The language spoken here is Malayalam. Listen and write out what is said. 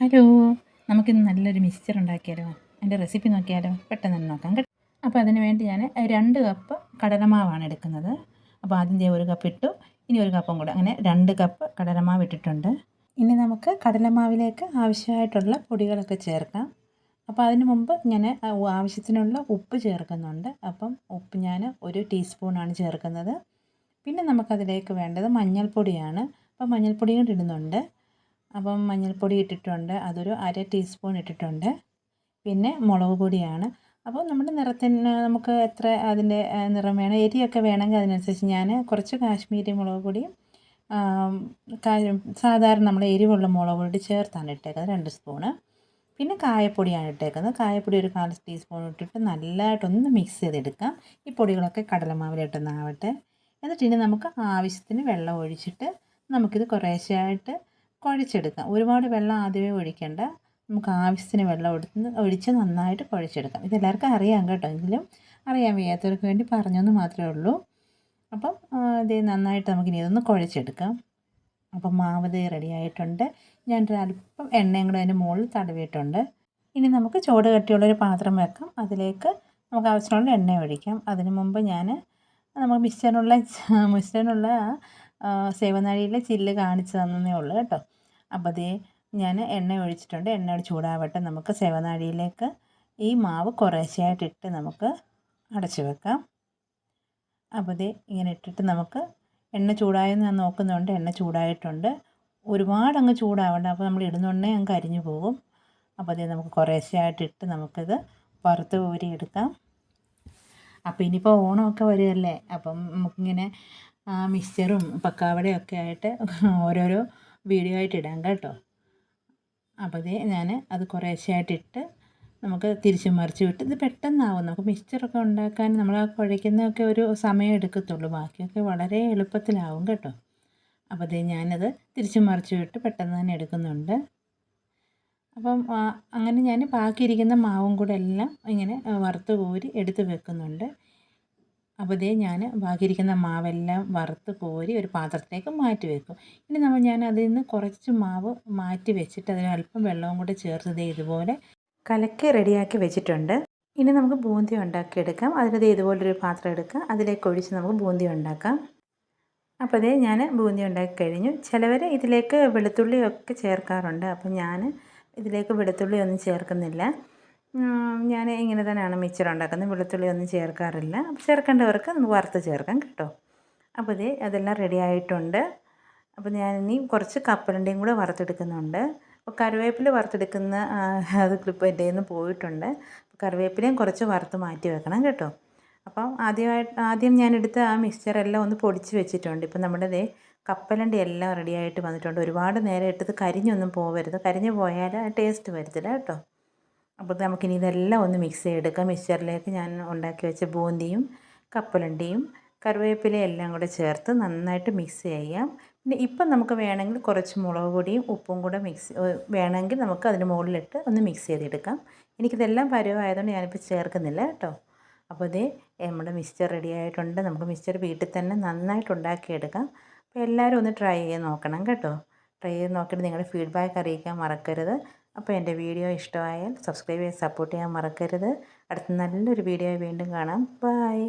ഹലോ, നമുക്കിന്ന് നല്ലൊരു മിക്സ്ചർ ഉണ്ടാക്കിയാലോ? അതിൻ്റെ റെസിപ്പി നോക്കിയാലോ? പെട്ടെന്ന് തന്നെ നോക്കാം കേട്ടോ. അപ്പോൾ അതിന് വേണ്ടി ഞാൻ 2 കപ്പ് കടലമാവാണ് എടുക്കുന്നത്. അപ്പോൾ ആദ്യം ദേ 1 കപ്പ് ഇട്ടു. ഇനി 1 കപ്പും കൂടെ, അങ്ങനെ 2 കപ്പ് കടലമാവ് ഇട്ടിട്ടുണ്ട്. ഇനി നമുക്ക് കടലമാവിലേക്ക് ആവശ്യമായിട്ടുള്ള പൊടികളൊക്കെ ചേർക്കാം. അപ്പോൾ അതിന് മുമ്പ് ഞാൻ ആവശ്യത്തിനുള്ള ഉപ്പ് ചേർക്കുന്നുണ്ട്. അപ്പം ഉപ്പ് ഞാൻ 1 ടീസ്പൂണാണ് ചേർക്കുന്നത്. പിന്നെ നമുക്കതിലേക്ക് വേണ്ടത് മഞ്ഞൾപ്പൊടിയാണ്. അപ്പോൾ മഞ്ഞൾപ്പൊടി കൂടി ഇടുന്നുണ്ട്. അപ്പം മഞ്ഞൾപ്പൊടി ഇട്ടിട്ടുണ്ട്, അതൊരു 1/2 ടീസ്പൂൺ ഇട്ടിട്ടുണ്ട്. പിന്നെ മുളക് പൊടിയാണ്. അപ്പോൾ നമ്മുടെ നിറത്തിന് നമുക്ക് എത്ര അതിൻ്റെ നിറം വേണം, എരിയൊക്കെ വേണമെങ്കിൽ അതിനനുസരിച്ച് ഞാൻ കുറച്ച് കാശ്മീരി മുളക് പൊടിയും സാധാരണ നമ്മൾ എരിവുള്ള മുളക് പൊടി ചേർത്താണ് ഇട്ടേക്കുന്നത് 2 സ്പൂണ്. പിന്നെ കായപ്പൊടിയാണ് ഇട്ടേക്കുന്നത്. കായപ്പൊടി ഒരു 1/4 ടീസ്പൂൺ ഇട്ടിട്ട് നല്ലതായിട്ടൊന്ന് മിക്സ് ചെയ്തെടുക്കാം. ഈ പൊടികളൊക്കെ കടലമാവിലിട്ടൊന്നാവട്ടെ. എന്നിട്ട് ഇനി നമുക്ക് ആവശ്യത്തിന് വെള്ളം ഒഴിച്ചിട്ട് നമുക്കിത് കുറേശ്ശെയായിട്ട് കുഴച്ചെടുക്കാം. ഒരുപാട് വെള്ളം ആദ്യമേ ഒഴിക്കേണ്ട. നമുക്ക് ആവശ്യത്തിന് വെള്ളം ഒഴിച്ച് നന്നായിട്ട് കുഴച്ചെടുക്കാം. ഇതെല്ലാവർക്കും അറിയാം കേട്ടോ, എങ്കിലും അറിയാൻ വയ്യാത്തവർക്ക് വേണ്ടി പറഞ്ഞെന്ന് മാത്രമേ ഉള്ളൂ. അപ്പം ഇത് നന്നായിട്ട് നമുക്കിനി ഇതൊന്ന് കുഴച്ചെടുക്കാം. അപ്പം മാവ് ദേ റെഡി ആയിട്ടുണ്ട്. ഞാനൊരു അല്പം എണ്ണയും കൂടെ അതിൻ്റെ മുകളിൽ തടവിയിട്ടുണ്ട്. ഇനി നമുക്ക് ചൂട് കട്ടിയുള്ളൊരു പാത്രം വെക്കാം. അതിലേക്ക് നമുക്ക് ആവശ്യമുള്ള എണ്ണ ഒഴിക്കാം. അതിന് മുമ്പ് നമുക്ക് മിക്സ്ചറിനുള്ള സേവനാഴിയിലെ ചില്ല് കാണിച്ചു തന്നേ ഉള്ളൂ കേട്ടോ. അപ്പോൾ ദേ ഞാൻ എണ്ണ ഒഴിച്ചിട്ടുണ്ട്. എണ്ണ ചൂടാവട്ടെ. നമുക്ക് സേവനാഴിയിലേക്ക് ഈ മാവ് കുറേശ്ശെയായിട്ടിട്ട് നമുക്ക് അടച്ചു വെക്കാം. അപ്പോൾ ദേ ഇങ്ങനെ ഇട്ടിട്ട് നമുക്ക് എണ്ണ ചൂടായെന്ന് ഞാൻ നോക്കുന്നുണ്ട്. എണ്ണ ചൂടായിട്ടുണ്ട്. ഒരുപാടങ്ങ് ചൂടാവണ്ട, അപ്പോൾ നമ്മൾ ഇടുന്നുണ്ടേ അങ്ങ് കരിഞ്ഞു പോകും. അപ്പോൾ ദേ നമുക്ക് കുറേശ്ശെയായിട്ടിട്ട് നമുക്കിത് വറുത്ത് കോരി എടുക്കാം. അപ്പോൾ ഇനിയിപ്പോൾ ഓണമൊക്കെ വരുമല്ലേ, അപ്പം നമുക്കിങ്ങനെ മിക്സ്ചറും പക്കാവടയും ഒക്കെ ആയിട്ട് ഓരോരോ വീഡിയോ ആയിട്ട് ഇടാം കേട്ടോ. അപ്പോൾ ദേ ഞാൻ അത് കുറേശ്ശെയായിട്ടിട്ട് നമുക്ക് തിരിച്ചും മറിച്ചും ഇട്ട് ഇത് പെട്ടെന്നാവും. നമുക്ക് മിക്സ്ചറൊക്കെ ഉണ്ടാക്കാൻ നമ്മൾ ആ കുഴയ്ക്കുന്നതൊക്കെ ഒരു സമയം എടുക്കത്തുള്ളൂ, ബാക്കിയൊക്കെ വളരെ എളുപ്പത്തിലാവും കേട്ടോ. അപ്പോൾ ദേ ഞാനത് തിരിച്ചും മറിച്ചും ഇട്ട് പെട്ടെന്ന് തന്നെ എടുക്കുന്നുണ്ട്. അപ്പം അങ്ങനെ ഞാൻ ബാക്കിയിരിക്കുന്ന മാവും കൂടെ എല്ലാം ഇങ്ങനെ വറുത്ത് കോരി എടുത്ത് വെക്കുന്നുണ്ട്. അപ്പോൾ ദേ ഞാൻ ബാക്കിയിരിക്കുന്ന മാവെല്ലാം വറുത്ത് കോരി ഒരു പാത്രത്തിലേക്ക് മാറ്റി വെക്കും. ഇനി ഞാൻ അതിൽ നിന്ന് കുറച്ച് മാവ് മാറ്റി വെച്ചിട്ട് അതിൽ അല്പം വെള്ളവും കൂടെ ചേർത്ത് ദേ ഇതുപോലെ കലക്കി റെഡിയാക്കി വെച്ചിട്ടുണ്ട്. ഇനി നമുക്ക് ബൂന്തി ഉണ്ടാക്കിയെടുക്കാം. അതിന് ഇതുപോലൊരു പാത്രം എടുക്കാം, അതിലേക്ക് ഒഴിച്ച് നമുക്ക് ബൂന്തി ഉണ്ടാക്കാം. അപ്പോൾ ദേ ഞാൻ ബൂന്തി ഉണ്ടാക്കി കഴിഞ്ഞു. ചിലവർ ഇതിലേക്ക് വെളുത്തുള്ളി ഒക്കെ ചേർക്കാറുണ്ട്. അപ്പം ഞാൻ ഇതിലേക്ക് വെളുത്തുള്ളി ഒന്നും ചേർക്കുന്നില്ല. ഞാൻ ഇങ്ങനെ തന്നെയാണ് മിക്സ്ചർ ഉണ്ടാക്കുന്നത്, വെളുത്തുള്ളി ഒന്നും ചേർക്കാറില്ല. ചേർക്കേണ്ടവർക്ക് നമുക്ക് വറുത്ത് ചേർക്കാം കേട്ടോ. അപ്പോൾ ദേ അതെല്ലാം റെഡി ആയിട്ടുണ്ട്. അപ്പോൾ ഞാനിനി കുറച്ച് കപ്പലണ്ടിയും കൂടെ വറുത്തെടുക്കുന്നുണ്ട്. അപ്പോൾ കറിവേപ്പില വറുത്തെടുക്കുന്ന അത് ക്ലിപ്പ് എൻ്റെ കയ്യിൽ നിന്ന് പോയിട്ടുണ്ട്. കറിവേപ്പിലയും കുറച്ച് വറുത്ത് മാറ്റി വെക്കണം കേട്ടോ. അപ്പം ആദ്യം ഞാനെടുത്ത ആ മിക്സ്ചറെല്ലാം ഒന്ന് പൊടിച്ച് വെച്ചിട്ടുണ്ട്. ഇപ്പം നമ്മുടെ ദേ കപ്പലണ്ടി എല്ലാം റെഡിയായിട്ട് വന്നിട്ടുണ്ട്. ഒരുപാട് നേരം ഇട്ടത് കരിഞ്ഞൊന്നും പോകരുത്, കരിഞ്ഞു പോയാൽ ടേസ്റ്റ് വരത്തില്ല കേട്ടോ. അപ്പോൾ നമുക്കിനി ഇതെല്ലാം ഒന്ന് മിക്സ് ചെയ്തെടുക്കാം. മിക്സ്ചറിലേക്ക് ഞാൻ ഉണ്ടാക്കി വെച്ച ബൂന്തിയും കപ്പലണ്ടിയും കറിവേപ്പിലയും എല്ലാം കൂടെ ചേർത്ത് നന്നായിട്ട് മിക്സ് ചെയ്യാം. പിന്നെ ഇപ്പം നമുക്ക് വേണമെങ്കിൽ കുറച്ച് മുളക് പൊടിയും ഉപ്പും കൂടെ വേണമെങ്കിൽ നമുക്ക് അതിന് മുകളിലിട്ട് ഒന്ന് മിക്സ് ചെയ്തെടുക്കാം. എനിക്കിതെല്ലാം പരുവമായതുകൊണ്ട് ഞാനിപ്പോൾ ചേർക്കുന്നില്ല കേട്ടോ. അപ്പോൾ ഇതേ നമ്മുടെ മിക്സ്ചർ റെഡി ആയിട്ടുണ്ട്. നമുക്ക് മിക്സ്ചർ വീട്ടിൽ തന്നെ നന്നായിട്ട് ഉണ്ടാക്കിയെടുക്കാം. അപ്പോൾ എല്ലാവരും ഒന്ന് ട്രൈ ചെയ്ത് നോക്കണം കേട്ടോ. ട്രൈ ചെയ്ത് നോക്കിയിട്ട് നിങ്ങളുടെ ഫീഡ്ബാക്ക് അറിയിക്കാൻ മറക്കരുത്. അപ്പോൾ എൻ്റെ വീഡിയോ ഇഷ്ടമായാൽ സബ്സ്ക്രൈബ് ചെയ്ത് സപ്പോർട്ട് ചെയ്യാൻ മറക്കരുത്. അടുത്ത നല്ലൊരു വീഡിയോ വീണ്ടും കാണാം. ബൈ.